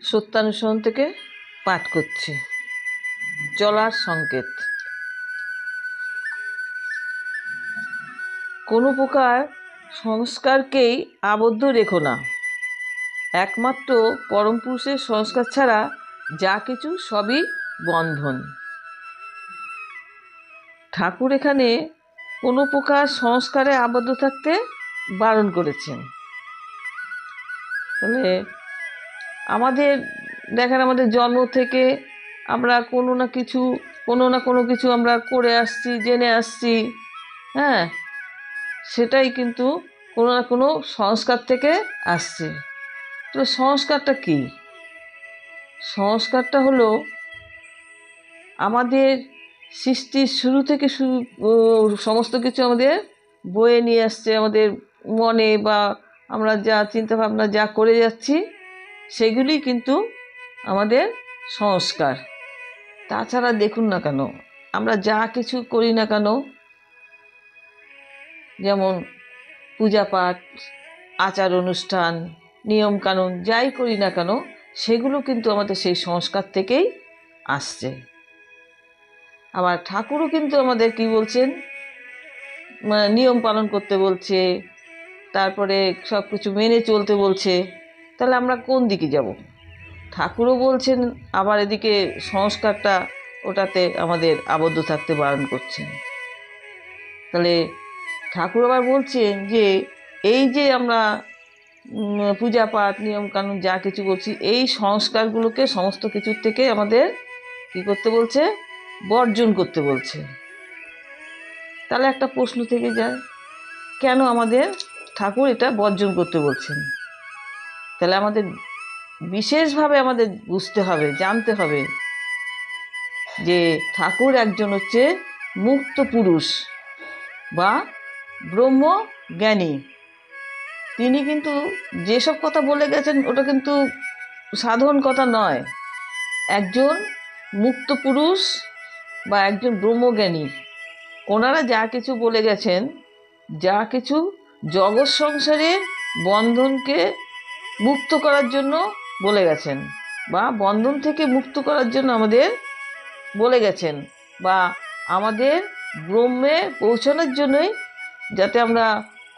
সত্যানুসরণ থেকে পাঠ করছি। চলার সংকেত। কোনো প্রকার সংস্কারকেই আবদ্ধ রেখো না। একমাত্র পরম পুরুষের সংস্কার ছাড়া যা কিছু সবই বন্ধন। ঠাকুর এখানে কোনো প্রকার সংস্কারে আবদ্ধ থাকতে বারণ করেছেন। তাহলে আমাদের দেখেন, আমাদের জন্ম থেকে আমরা কোনো না কোনো কিছু আমরা করে আসছি, জেনে আসছি, হ্যাঁ, সেটাই কিন্তু কোনো না কোনো সংস্কার থেকে আসছে। তো সংস্কারটা কি? সংস্কারটা হলো আমাদের সৃষ্টির শুরু থেকে সমস্ত কিছু আমাদের বয়ে নিয়ে আসছে আমাদের মনে, বা আমরা যা চিন্তা ভাবনা যা করে যাচ্ছি সেগুলি কিন্তু আমাদের সংস্কার। তাছাড়া দেখুন না কেন, আমরা যা কিছু করি না কেন, যেমন পূজা পাঠ, আচার অনুষ্ঠান, নিয়ম কানুন যাই করি না কেন, সেগুলো কিন্তু আমাদের সেই সংস্কার থেকেই আসছে। আবার ঠাকুরও কিন্তু আমাদের কি বলছেন, নিয়ম পালন করতে বলছে, তারপরে সব কিছু মেনে চলতে বলছে। তাহলে আমরা কোন দিকে যাব? ঠাকুরও বলছেন, আবার এদিকে সংস্কারটা ওটাতে আমাদের আবদ্ধ থাকতে বারণ করছেন। তাহলে ঠাকুর আবার বলছেন যে এই যে আমরা পূজা পাঠ, নিয়ম কানুন যা কিছু বলছি, এই সংস্কারগুলোকে সমস্ত কিছুর থেকে আমাদের কি করতে বলছে? বর্জন করতে বলছে। তাহলে একটা প্রশ্ন থেকে যায়, কেন আমাদের ঠাকুর এটা বর্জন করতে বলছেন? তাহলে আমাদের বিশেষভাবে আমাদের বুঝতে হবে, জানতে হবে যে ঠাকুর একজন হচ্ছে মুক্ত পুরুষ বা ব্রহ্মজ্ঞানী। তিনি কিন্তু যেসব কথা বলে গেছেন ওটা কিন্তু সাধারণ কথা নয়। একজন মুক্ত পুরুষ বা একজন ব্রহ্মজ্ঞানী, ওনারা যা কিছু বলে গেছেন, যা কিছু জগৎ সংসারের বন্ধনকে মুক্ত করার জন্য বলে গেছেন, বা বন্ধন থেকে মুক্ত করার জন্য আমাদের বলে গেছেন, বা আমাদের ব্রহ্মে পৌঁছানোর জন্যই, যাতে আমরা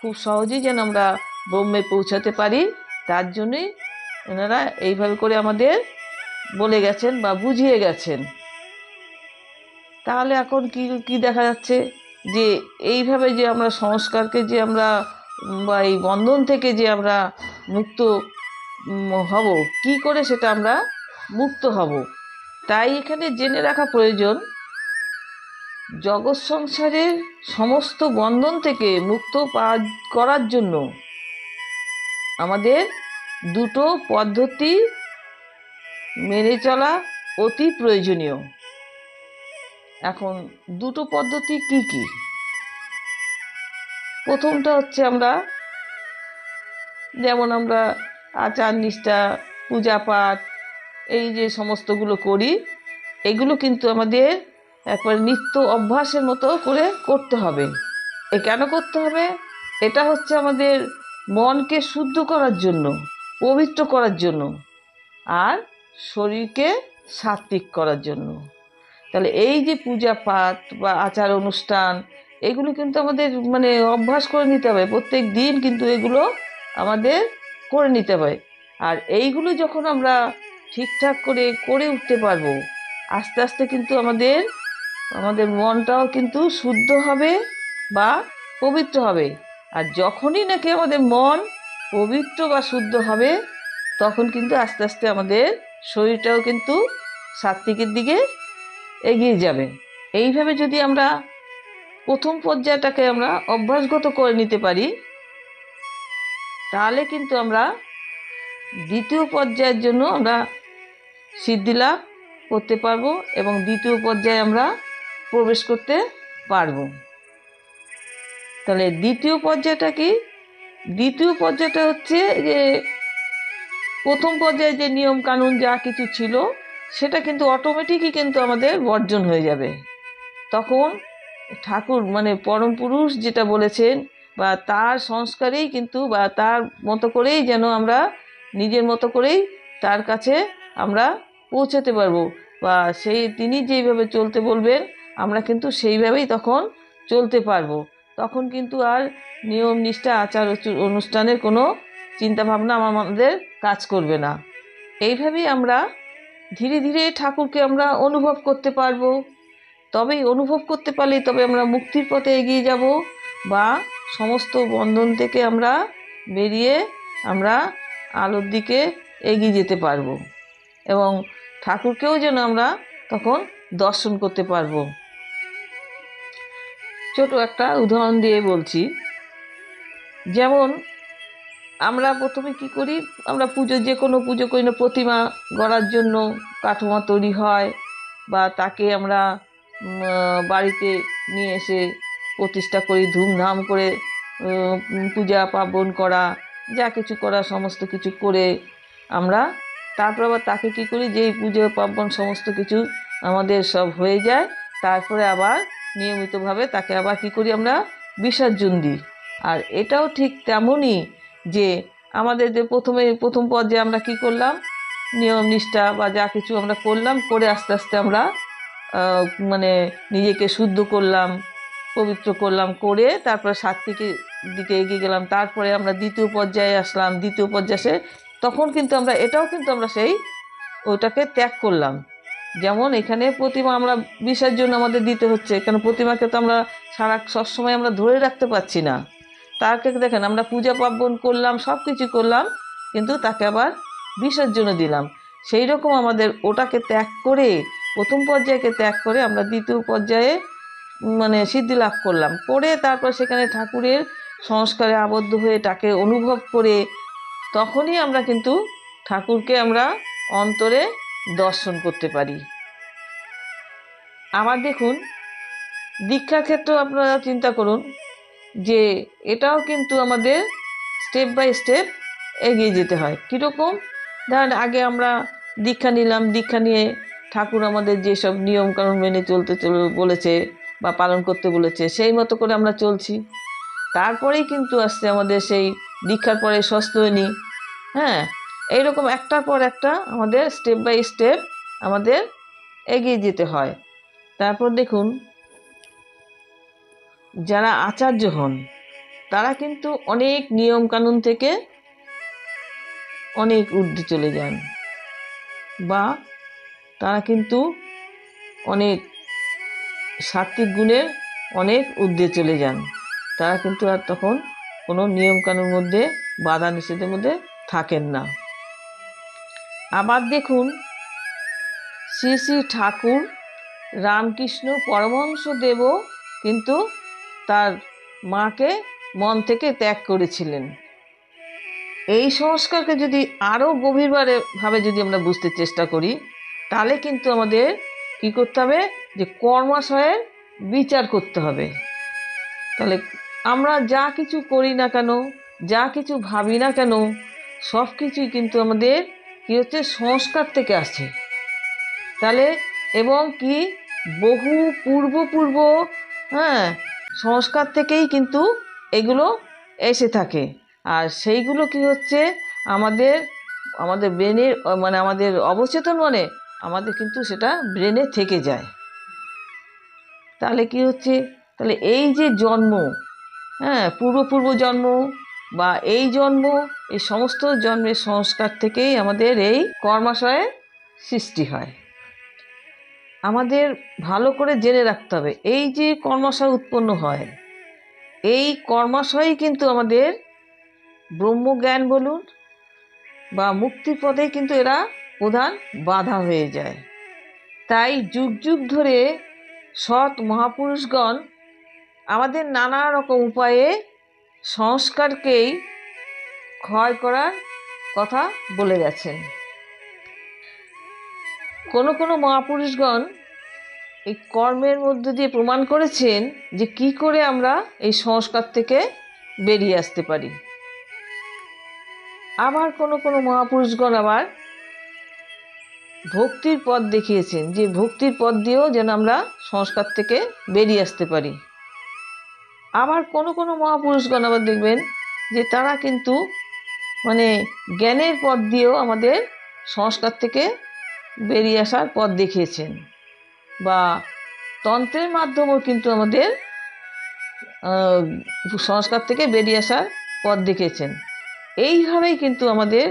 খুব সহজেই যেন আমরা ব্রহ্মে পৌঁছাতে পারি, তার জন্যই এনারা এইভাবে করে আমাদের বলে গেছেন বা বুঝিয়ে গেছেন। তাহলে এখন কি দেখা যাচ্ছে যে এইভাবে যে আমরা সংস্কারকে যে আমরা বা এই বন্ধন থেকে যে আমরা মুক্ত হব, কি করে সেটা আমরা মুক্ত হব? তাই এখানে জেনে রাখা প্রয়োজন, জগৎ সংসারের সমস্ত বন্ধন থেকে মুক্ত করার জন্য আমাদের দুটো পদ্ধতি মেনে চলা অতি প্রয়োজনীয়। এখন দুটো পদ্ধতি কি কি? প্রথমটা হচ্ছে আমরা যেমন আমরা আচার নিষ্ঠা, পূজা পাঠ, এই যে সমস্তগুলো করি, এগুলো কিন্তু আমাদের একবারে নিত্য অভ্যাসের মতো করে করতে হবে। কেন করতে হবে? এটা হচ্ছে আমাদের মনকে শুদ্ধ করার জন্য, পবিত্র করার জন্য, আর শরীরকে সাত্ত্বিক করার জন্য। তাহলে এই যে পূজা পাঠ বা আচার অনুষ্ঠান, এগুলো কিন্তু আমাদের অভ্যাস করে নিতে হবে। প্রত্যেক দিন কিন্তু এগুলো আমাদের করে নিতে হবে। আর এইগুলো যখন আমরা ঠিকঠাক করে উঠতে পারবো, আস্তে আস্তে কিন্তু আমাদের মনটাও কিন্তু শুদ্ধ হবে বা পবিত্র হবে। আর যখনই নাকি আমাদের মন পবিত্র বা শুদ্ধ হবে, তখন কিন্তু আস্তে আস্তে আমাদের শরীরটাও কিন্তু সাত্ত্বিকের দিকে এগিয়ে যাবে। এইভাবে যদি আমরা প্রথম পর্যায়টাকে আমরা অভ্যাসগত করে নিতে পারি, তাহলে কিন্তু আমরা দ্বিতীয় পর্যায়ের জন্য আমরা সিদ্ধি লাভ করতে পারবো এবং দ্বিতীয় পর্যায়ে আমরা প্রবেশ করতে পারবো। তাহলে দ্বিতীয় পর্যায়টা কি? দ্বিতীয় পর্যায়টা হচ্ছে যে প্রথম পর্যায়ে যে নিয়ম কানুন যা কিছু ছিল, সেটা কিন্তু অটোমেটিকই কিন্তু আমাদের বর্জন হয়ে যাবে। তখন ঠাকুর পরম পুরুষ যেটা বলেছেন, বা তার সংস্কারেই কিন্তু, বা তার মতো করেই যেন আমরা নিজের মতো করেই তার কাছে আমরা পৌঁছাতে পারবো, বা তিনি যেইভাবে চলতে বলবেন আমরা কিন্তু সেইভাবেই তখন চলতে পারবো। তখন কিন্তু আর নিয়ম নিষ্ঠা আচার অনুষ্ঠানের কোনো চিন্তাভাবনা আমাদের কাজ করবে না। এইভাবেই আমরা ধীরে ধীরে ঠাকুরকে আমরা অনুভব করতে পারবো। তবেই অনুভব করতে পারলেই তবে আমরা মুক্তির পথে এগিয়ে যাব, বা সমস্ত বন্ধন থেকে আমরা বেরিয়ে আমরা আলোর দিকে এগিয়ে যেতে পারবো, এবং ঠাকুরকেও যেন আমরা তখন দর্শন করতে পারবো। ছোট একটা উদাহরণ দিয়ে বলছি। যেমন আমরা প্রথমে কি করি, আমরা যে কোনো পুজো করি না, প্রতিমা গড়ার জন্য কাঠামো তৈরি হয়, বা তাকে আমরা বাড়িতে নিয়ে এসে প্রতিষ্ঠা করি, ধুমধাম করে পূজা পার্বণ করা, যা কিছু করা সমস্ত কিছু করে আমরা তারপর আবার তাকে কি করি, যেই পুজো পার্বণ সমস্ত কিছু আমাদের সব হয়ে যায়, তারপরে আবার নিয়মিতভাবে তাকে আবার কি করি, আমরা বিসর্জন দিই। আর এটাও ঠিক তেমনই যে আমাদের যে প্রথম পর্যায়ে আমরা কি করলাম, নিয়ম নিষ্ঠা বা যা কিছু আমরা করলাম, করে আস্তে আস্তে আমরা মানে নিজেকে শুদ্ধ করলাম, পবিত্র করলাম, করে তারপরে সাত্ত্বিকের দিকে এগিয়ে গেলাম। তারপরে আমরা দ্বিতীয় পর্যায়ে আসলাম, দ্বিতীয় পর্যায়ে তখন কিন্তু আমরা এটাও কিন্তু আমরা সেই ওটাকে ত্যাগ করলাম। যেমন এখানে প্রতিমা আমরা বিসর্জন আমাদের দিতে হচ্ছে, এখানে প্রতিমাকে তো আমরা সবসময় আমরা ধরে রাখতে পারছি না। তাকে দেখেন আমরা পূজা পার্বণ করলাম, সব কিছু করলাম, কিন্তু তাকে আবার বিসর্জনও দিলাম। সেই রকম আমাদের ওটাকে ত্যাগ করে, প্রথম পর্যায়কে ত্যাগ করে আমরা দ্বিতীয় পর্যায়ে মানে সিদ্ধি লাভ করলাম, করে তারপর সেখানে ঠাকুরের সংস্কারে আবদ্ধ হয়ে তাকে অনুভব করে তখনই আমরা কিন্তু ঠাকুরকে আমরা অন্তরে দর্শন করতে পারি। আবার দেখুন, দীক্ষার ক্ষেত্রেও আপনারা চিন্তা করুন যে এটাও কিন্তু আমাদের স্টেপ বাই স্টেপ এগিয়ে যেতে হয়। কীরকম, ধরেন আগে আমরা দীক্ষা নিলাম, দীক্ষা নিয়ে ঠাকুর আমাদের যেসব নিয়মকানুন মেনে চলতে বলেছে বা পালন করতে বলেছে সেই মতো করে আমরা চলছি। তারপরেই কিন্তু আসছে আমাদের সেই দীক্ষার পরে সস্তনী, হ্যাঁ, এইরকম একটার পর একটা আমাদের স্টেপ বাই স্টেপ আমাদের এগিয়ে যেতে হয়। তারপর দেখুন, যারা আচার্য হন তারা কিন্তু অনেক নিয়ম কানুন থেকে অনেক ঊর্ধ্বে চলে যান, বা তারা কিন্তু অনেক সাত্ত্বিক গুণের অনেক ঊর্ধ্বে চলে যান। তারা কিন্তু আর তখন কোনো নিয়মকানুনের মধ্যে, বাধা নিষেধের মধ্যে থাকেন না। আবার দেখুন, শ্রী শ্রী ঠাকুর রামকৃষ্ণ পরমহংসদেবও কিন্তু তার মাকে মন থেকে ত্যাগ করেছিলেন। এই সংস্কারকে যদি আরও গভীরভাবে যদি আমরা বুঝতে চেষ্টা করি, তাহলে কিন্তু আমাদের কি করতে হবে, যে কর্মাশয়ের বিচার করতে হবে। তাহলে আমরা যা কিছু করি না কেন, যা কিছু ভাবি না কেন, সব কিছুই কিন্তু আমাদের কি হচ্ছে, সংস্কার থেকে আসে। তাহলে এবং কি বহু পূর্ব হ্যাঁ সংস্কার থেকেই কিন্তু এগুলো এসে থাকে। আর সেইগুলো কি হচ্ছে, আমাদের ব্রেনের মানে আমাদের অবচেতন মনে আমাদের কিন্তু সেটা ব্রেনে থেকে যায়। তাহলে কি হচ্ছে, তাহলে এই যে জন্ম, পূর্ব জন্ম বা এই জন্ম, এই সমস্ত জন্মের সংস্কার থেকেই আমাদের এই কর্মাশয়ের সৃষ্টি হয়। আমাদের ভালো করে জেনে রাখতে হবে, এই যে কর্মাশয় উৎপন্ন হয়, এই কর্মাশয়ই কিন্তু আমাদের ব্রহ্মজ্ঞান বলুন বা মুক্তির পথে কিন্তু এরা প্রধান বাধা হয়ে যায়। তাই যুগ যুগ ধরে সৎ মহাপুরুষগণ আমাদের নানা রকম উপায়ে সংস্কারকেই ক্ষয় করার কথা বলে গেছেন। কোনো মহাপুরুষগণ এই কর্মের মধ্য দিয়ে প্রমাণ করেছেন যে কি করে আমরা এই সংস্কার থেকে বেরিয়ে আসতে পারি। আবার কোনো মহাপুরুষগণ আবার ভক্তির পথ দেখিয়েছেন, যে ভক্তির পথ দিয়েও যেন আমরা সংস্কার থেকে বেরিয়ে আসতে পারি। আবার কোনো মহাপুরুষগণ আবার দেখবেন যে তারা কিন্তু মানে জ্ঞানের পথ দিয়েও আমাদের সংস্কার থেকে বেরিয়ে আসার পথ দেখিয়েছেন, বা তন্ত্রের মাধ্যমেও কিন্তু আমাদের সংস্কার থেকে বেরিয়ে আসার পথ দেখিয়েছেন। এইভাবেই কিন্তু আমাদের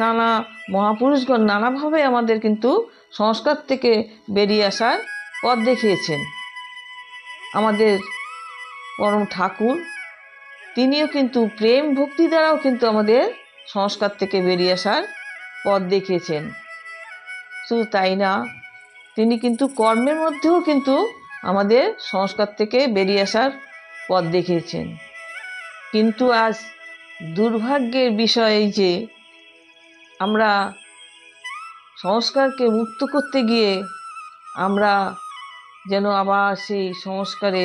নানা মহাপুরুষগণ নানাভাবে আমাদের কিন্তু সংস্কার থেকে বেরিয়ে আসার পথ দেখিয়েছেন। আমাদের পরম ঠাকুর তিনিও কিন্তু প্রেম ভক্তি দ্বারাও কিন্তু আমাদের সংস্কার থেকে বেরিয়ে আসার পথ দেখিয়েছেন। শুধু তাই না, তিনি কিন্তু কর্মের মধ্যেও কিন্তু আমাদের সংস্কার থেকে বেরিয়ে আসার পথ দেখিয়েছেন। কিন্তু আজ দুর্ভাগ্যের বিষয় এই যে আমরা সংস্কারকে মুক্ত করতে গিয়ে আমরা যেন আবার সেই সংস্কারে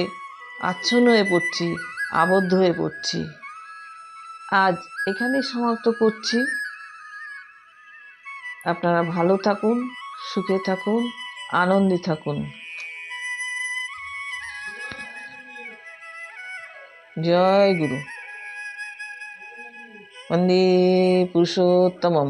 আচ্ছন্ন হয়ে পড়ছি, আবদ্ধ হয়ে পড়ছি। আজ এখানেই সমাপ্ত করছি। আপনারা ভালো থাকুন, সুখে থাকুন, আনন্দে থাকুন। জয় গুরু। বন্দে পুরুষোত্তমম।